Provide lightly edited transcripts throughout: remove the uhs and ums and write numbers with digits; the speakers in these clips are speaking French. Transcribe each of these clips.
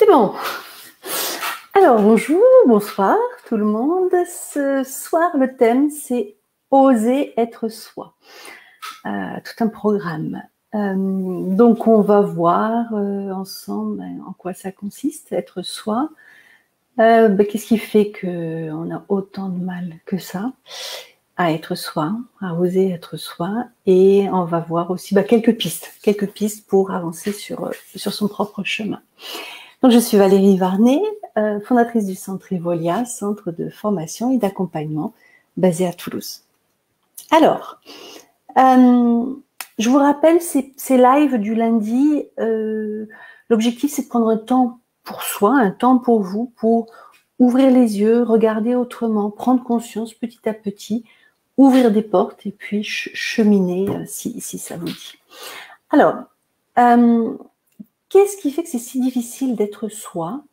C'est bon. Alors, bonjour, bonsoir tout le monde. Ce soir, le thème, c'est oser être soi. Tout un programme. Donc, on va voir ensemble en quoi ça consiste, être soi. Qu'est-ce qui fait qu'on a autant de mal que ça à être soi, à oser être soi. Et on va voir aussi quelques pistes pour avancer sur son propre chemin. Donc, je suis Valérie Varnet, fondatrice du Centre Evolia, centre de formation et d'accompagnement basé à Toulouse. Alors, je vous rappelle ces lives du lundi. L'objectif, c'est de prendre un temps pour soi, un temps pour vous, pour ouvrir les yeux, regarder autrement, prendre conscience petit à petit, ouvrir des portes et puis cheminer si ça vous dit. Alors, qu'est-ce qui fait que c'est si difficile d'être soi ?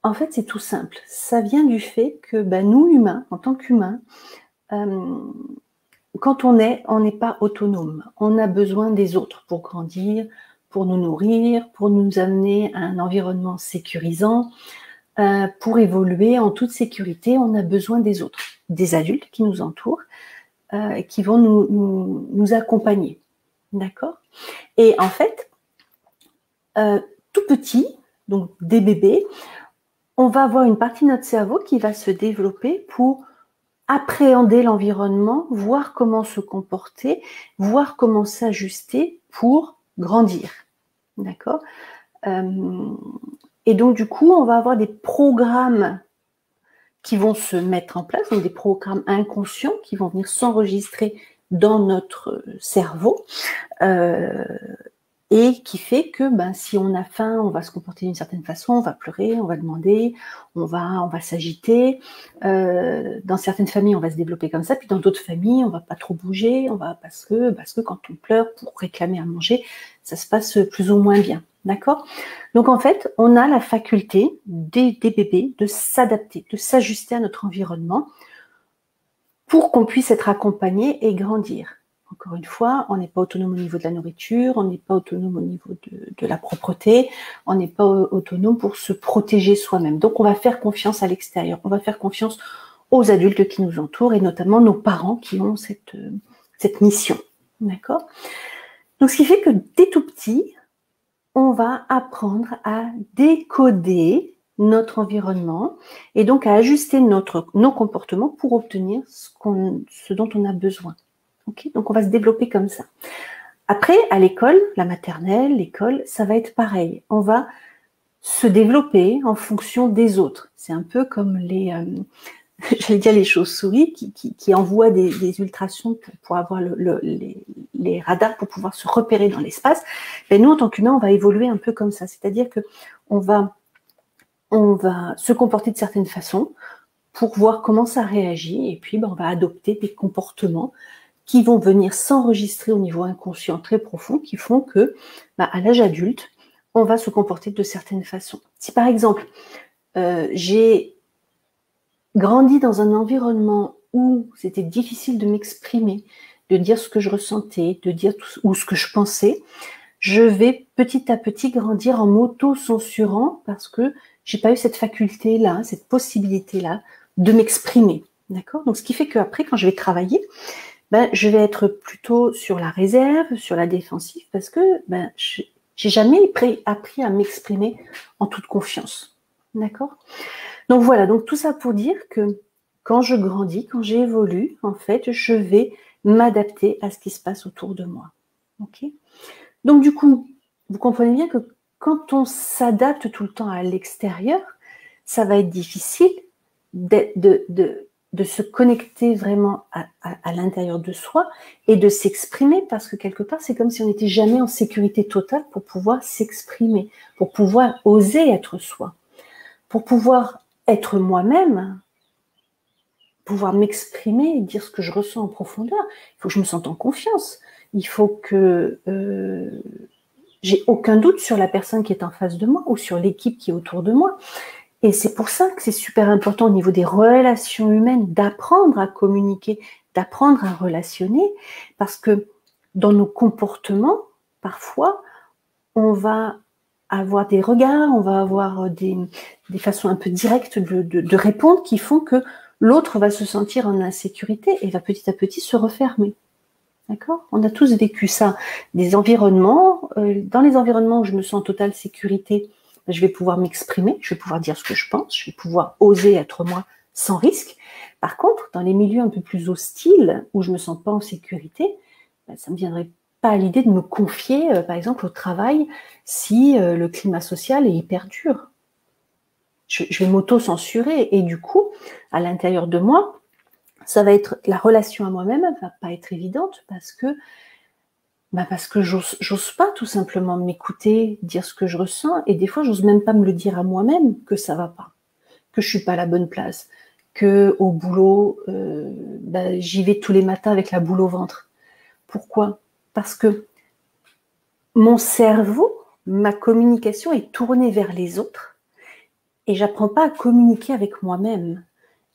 En fait, c'est tout simple. Ça vient du fait que nous, humains, en tant qu'humains, quand on n'est pas autonome. On a besoin des autres pour grandir, pour nous nourrir, pour nous amener à un environnement sécurisant. Pour évoluer en toute sécurité, on a besoin des autres, des adultes qui nous entourent, qui vont nous accompagner. D'accord ? Et en fait, tout petit, donc des bébés, on va avoir une partie de notre cerveau qui va se développer pour appréhender l'environnement, voir comment se comporter, voir comment s'ajuster pour grandir. D'accord ? Et donc, du coup, on va avoir des programmes qui vont se mettre en place, donc des programmes inconscients qui vont venir s'enregistrer dans notre cerveau. Et qui fait que si on a faim, on va se comporter d'une certaine façon, on va pleurer, on va demander, on va s'agiter. Dans certaines familles, on va se développer comme ça, puis dans d'autres familles, on va pas trop bouger, parce que quand on pleure pour réclamer à manger, ça se passe plus ou moins bien. D'accord ? Donc en fait, on a la faculté des bébés de s'adapter, de s'ajuster à notre environnement pour qu'on puisse être accompagné et grandir. Encore une fois, on n'est pas autonome au niveau de la nourriture, on n'est pas autonome au niveau de la propreté, on n'est pas autonome pour se protéger soi-même. Donc, on va faire confiance à l'extérieur, on va faire confiance aux adultes qui nous entourent et notamment nos parents qui ont cette mission. D'accord ? Donc, ce qui fait que dès tout petit, on va apprendre à décoder notre environnement et donc à ajuster nos comportements pour obtenir ce dont on a besoin. Okay ? Donc, on va se développer comme ça. Après, à l'école, la maternelle, l'école, ça va être pareil. On va se développer en fonction des autres. C'est un peu comme j'allais dire les chauves-souris qui envoient des ultrasons pour avoir les radars pour pouvoir se repérer dans l'espace. Mais nous, en tant qu'humains, on va évoluer un peu comme ça. C'est-à-dire que on va se comporter de certaines façons pour voir comment ça réagit et puis on va adopter des comportements qui vont venir s'enregistrer au niveau inconscient très profond, qui font que, à l'âge adulte, on va se comporter de certaines façons. Si par exemple, j'ai grandi dans un environnement où c'était difficile de m'exprimer, de dire ce que je ressentais, de dire ou ce que je pensais, je vais petit à petit grandir en m'auto-censurant parce que j'ai pas eu cette faculté-là, cette possibilité-là de m'exprimer. D'accord ? Donc, ce qui fait qu'après, quand je vais travailler, je vais être plutôt sur la réserve, sur la défensive, parce que j'ai jamais appris à m'exprimer en toute confiance. D'accord ? Donc voilà, donc tout ça pour dire que quand je grandis, quand j'évolue, en fait, je vais m'adapter à ce qui se passe autour de moi. Ok ? Donc du coup, vous comprenez bien que quand on s'adapte tout le temps à l'extérieur, ça va être difficile de se connecter vraiment à l'intérieur de soi et de s'exprimer parce que quelque part, c'est comme si on n'était jamais en sécurité totale pour pouvoir s'exprimer, pour pouvoir oser être soi, pour pouvoir être moi-même, pouvoir m'exprimer et dire ce que je ressens en profondeur. Il faut que je me sente en confiance. Il faut que j'ai aucun doute sur la personne qui est en face de moi ou sur l'équipe qui est autour de moi. Et c'est pour ça que c'est super important au niveau des relations humaines d'apprendre à communiquer, d'apprendre à relationner, parce que dans nos comportements, parfois, on va avoir des regards, on va avoir des façons un peu directes de répondre qui font que l'autre va se sentir en insécurité et va petit à petit se refermer. D'accord? On a tous vécu ça. Des environnements, dans les environnements où je me sens en totale sécurité, je vais pouvoir m'exprimer, je vais pouvoir dire ce que je pense, je vais pouvoir oser être moi sans risque. Par contre, dans les milieux un peu plus hostiles, où je me sens pas en sécurité, ça me viendrait pas à l'idée de me confier, par exemple, au travail, si le climat social est hyper dur. Je vais m'auto-censurer et du coup, à l'intérieur de moi, ça va être la relation à moi-même, elle va pas être évidente parce que j'ose pas tout simplement m'écouter, dire ce que je ressens, et des fois j'ose même pas me le dire à moi-même que ça va pas, que je suis pas à la bonne place, que au boulot j'y vais tous les matins avec la boule au ventre. Pourquoi? Parce que mon cerveau, ma communication est tournée vers les autres et j'apprends pas à communiquer avec moi-même,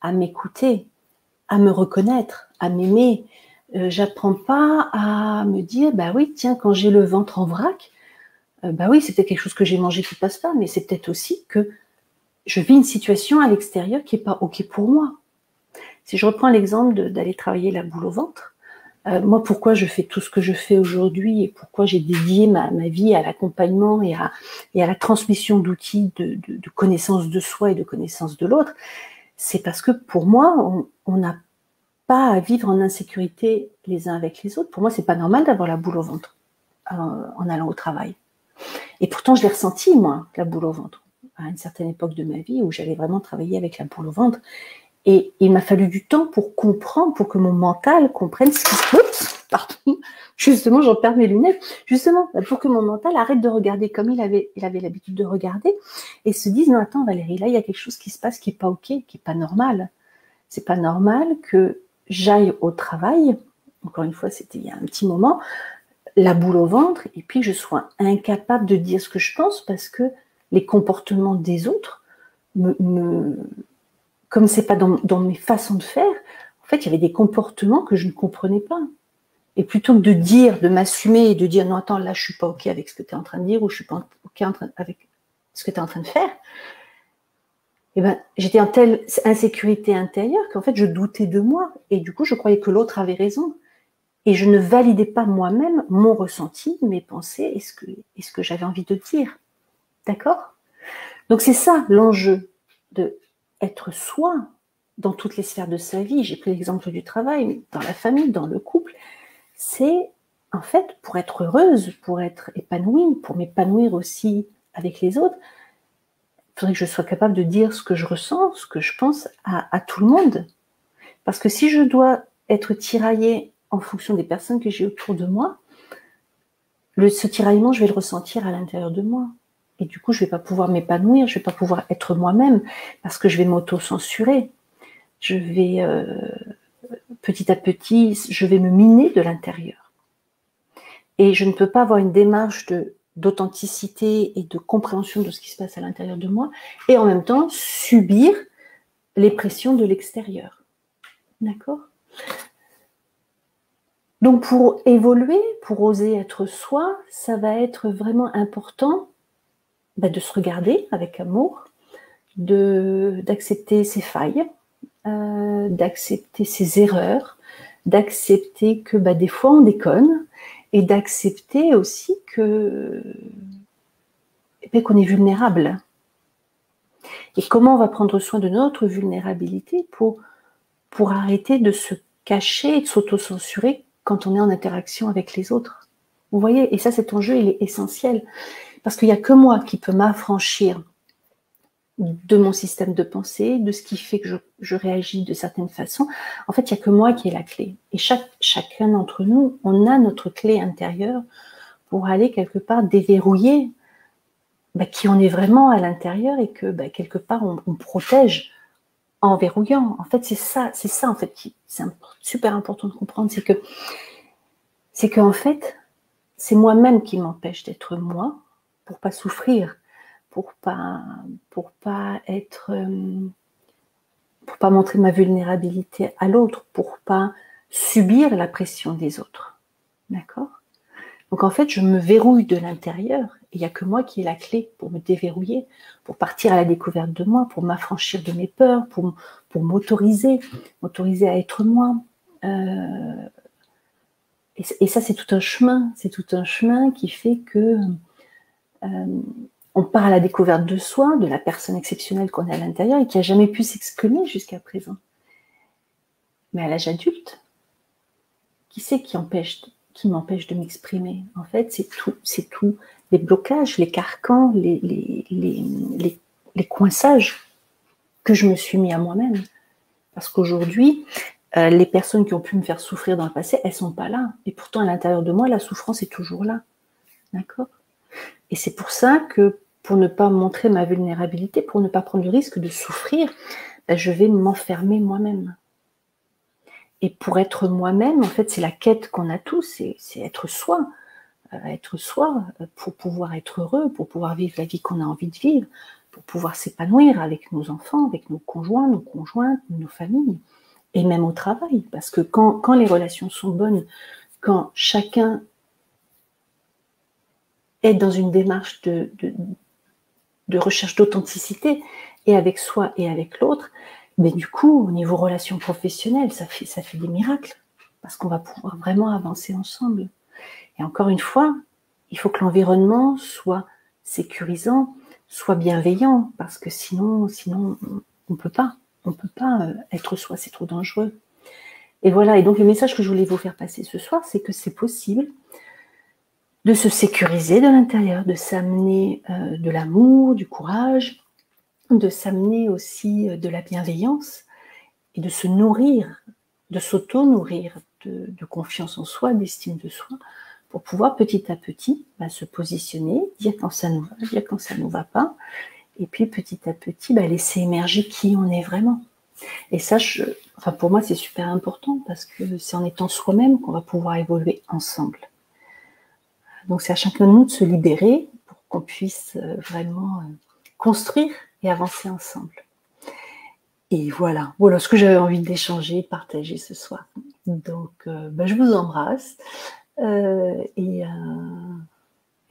à m'écouter, à me reconnaître, à m'aimer. J'apprends pas à me dire, bah oui, tiens, quand j'ai le ventre en vrac, bah oui, c'est peut-être quelque chose que j'ai mangé qui passe pas, mais c'est peut-être aussi que je vis une situation à l'extérieur qui est pas OK pour moi. Si je reprends l'exemple d'aller travailler la boule au ventre, moi, pourquoi je fais tout ce que je fais aujourd'hui et pourquoi j'ai dédié ma vie à l'accompagnement et à la transmission d'outils de connaissance de soi et de connaissance de l'autre, c'est parce que pour moi, on n'a pas à vivre en insécurité les uns avec les autres. Pour moi, c'est pas normal d'avoir la boule au ventre en allant au travail. Et pourtant, je l'ai ressenti, moi, la boule au ventre, à une certaine époque de ma vie où j'allais vraiment travailler avec la boule au ventre. Et il m'a fallu du temps pour comprendre, pour que mon mental comprenne ce qui se passe. Pardon, justement, j'en perds mes lunettes. Justement, pour que mon mental arrête de regarder comme il avait l'habitude de regarder et se dise, non, attends, Valérie, là, il y a quelque chose qui se passe qui n'est pas OK, qui n'est pas normal. C'est pas normal que j'aille au travail, encore une fois, c'était il y a un petit moment, la boule au ventre, et puis je sois incapable de dire ce que je pense parce que les comportements des autres comme c'est pas dans mes façons de faire, en fait, il y avait des comportements que je ne comprenais pas. Et plutôt que de dire, de m'assumer et de dire non, attends, là, je suis pas OK avec ce que tu es en train de dire ou je suis pas OK avec ce que tu es en train de faire, eh ben, j'étais en telle insécurité intérieure qu'en fait, je doutais de moi. Et du coup, je croyais que l'autre avait raison. Et je ne validais pas moi-même mon ressenti, mes pensées et ce que j'avais envie de dire. D'accord? Donc, c'est ça l'enjeu de être soi dans toutes les sphères de sa vie. J'ai pris l'exemple du travail, dans la famille, dans le couple. C'est, en fait, pour être heureuse, pour être épanouie, pour m'épanouir aussi avec les autres, il faudrait que je sois capable de dire ce que je ressens, ce que je pense à tout le monde. Parce que si je dois être tiraillée en fonction des personnes que j'ai autour de moi, ce tiraillement, je vais le ressentir à l'intérieur de moi. Et du coup, je ne vais pas pouvoir m'épanouir, je ne vais pas pouvoir être moi-même, parce que je vais m'auto-censurer. Je vais, petit à petit, je vais me miner de l'intérieur. Et je ne peux pas avoir une démarche d'authenticité et de compréhension de ce qui se passe à l'intérieur de moi, et en même temps subir les pressions de l'extérieur. D'accord ? Donc pour évoluer, pour oser être soi, ça va être vraiment important de se regarder avec amour, d'accepter ses failles, d'accepter ses erreurs, d'accepter que des fois on déconne et d'accepter aussi que qu'on est vulnérable. Et comment on va prendre soin de notre vulnérabilité pour arrêter de se cacher et de s'auto-censurer quand on est en interaction avec les autres. Vous voyez, et ça, cet enjeu, il est essentiel. Parce qu'il n'y a que moi qui peux m'affranchir de mon système de pensée, de ce qui fait que je réagis de certaines façons. En fait, il n'y a que moi qui ai la clé. Et chacun d'entre nous, on a notre clé intérieure pour aller quelque part déverrouiller qui on est vraiment à l'intérieur et que quelque part on protège en verrouillant. En fait, c'est ça en fait qui c'est super important de comprendre, c'est que en fait, c'est moi-même qui m'empêche d'être moi pour pas souffrir, pour pas être pour pas montrer ma vulnérabilité à l'autre, pour pas subir la pression des autres. D'accord ? Donc en fait, je me verrouille de l'intérieur. Il n'y a que moi qui ai la clé pour me déverrouiller, pour partir à la découverte de moi, pour m'affranchir de mes peurs, pour m'autoriser à être moi. Et ça, c'est tout un chemin. C'est tout un chemin qui fait que on part à la découverte de soi, de la personne exceptionnelle qu'on est à l'intérieur et qui n'a jamais pu s'exprimer jusqu'à présent. Mais à l'âge adulte, qui c'est qui m'empêche de m'exprimer? En fait, c'est tout les blocages, les carcans, les coinçages que je me suis mis à moi-même. Parce qu'aujourd'hui, les personnes qui ont pu me faire souffrir dans le passé, elles sont pas là. Et pourtant, à l'intérieur de moi, la souffrance est toujours là. D'accord? Et c'est pour ça que, pour ne pas montrer ma vulnérabilité, pour ne pas prendre le risque de souffrir, ben, je vais m'enfermer moi-même. Et pour être moi-même, en fait, c'est la quête qu'on a tous, c'est être soi. Être soi pour pouvoir être heureux, pour pouvoir vivre la vie qu'on a envie de vivre, pour pouvoir s'épanouir avec nos enfants, avec nos conjoints, nos conjointes, nos familles, et même au travail. Parce que quand les relations sont bonnes, quand chacun est dans une démarche de recherche d'authenticité, et avec soi et avec l'autre, mais du coup, au niveau relations professionnelles, ça fait des miracles, parce qu'on va pouvoir vraiment avancer ensemble. Et encore une fois, il faut que l'environnement soit sécurisant, soit bienveillant, parce que sinon on peut pas être soi, c'est trop dangereux. Et voilà, et donc le message que je voulais vous faire passer ce soir, c'est que c'est possible de se sécuriser de l'intérieur, de s'amener de l'amour, du courage, de s'amener aussi de la bienveillance, et de se nourrir, de s'auto-nourrir de confiance en soi, d'estime de soi, pour pouvoir petit à petit se positionner, dire quand ça nous va, dire quand ça ne nous va pas, et puis petit à petit laisser émerger qui on est vraiment. Et ça, pour moi, c'est super important, parce que c'est en étant soi-même qu'on va pouvoir évoluer ensemble. Donc c'est à chacun de nous de se libérer pour qu'on puisse vraiment construire et avancer ensemble. Et voilà ce que j'avais envie d'échanger, de partager ce soir. Donc je vous embrasse et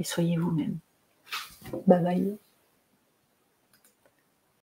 soyez vous-même. Bye bye.